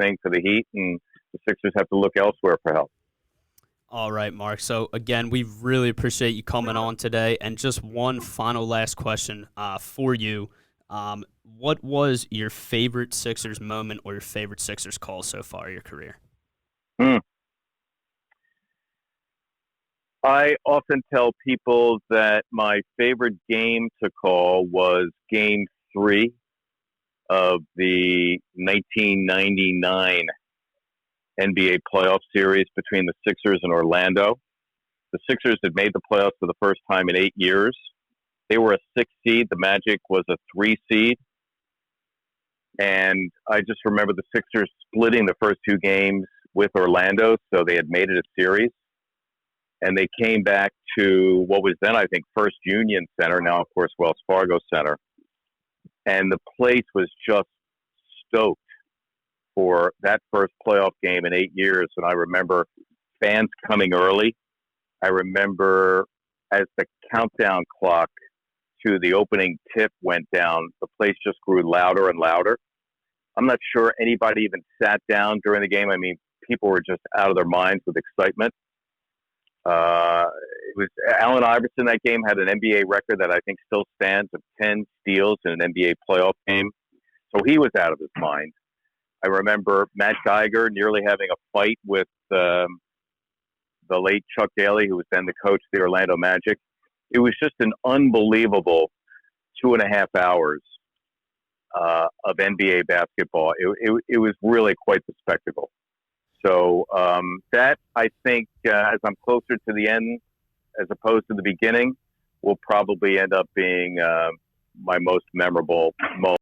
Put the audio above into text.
thing for the Heat, and the Sixers have to look elsewhere for help. All right, Mark. So again, we really appreciate you coming on today. And just one final last question for you. What was your favorite Sixers moment or your favorite Sixers call so far in your career? Hmm. I often tell people that my favorite game to call was Game 3 of the 1999 NBA playoff series between the Sixers and Orlando. The Sixers had made the playoffs for the first time in 8 years. They were a 6 seed. The Magic was a 3 seed. And I just remember the Sixers splitting the first 2 games with Orlando, so they had made it a series. And they came back to what was then, I think, First Union Center, now, of course, Wells Fargo Center. And the place was just stoked for that first playoff game in 8 years. And I remember fans coming early. I remember as the countdown clock to the opening tip went down, the place just grew louder and louder. I'm not sure anybody even sat down during the game. I mean, people were just out of their minds with excitement. It was Allen Iverson that game had an NBA record that I think still stands of 10 steals in an NBA playoff game. So he was out of his mind. I remember Matt Geiger nearly having a fight with the late Chuck Daly, who was then the coach of the Orlando Magic. It was just an unbelievable 2.5 hours of NBA basketball. It was really quite the spectacle. So that, I think, as I'm closer to the end as opposed to the beginning, will probably end up being my most memorable moment.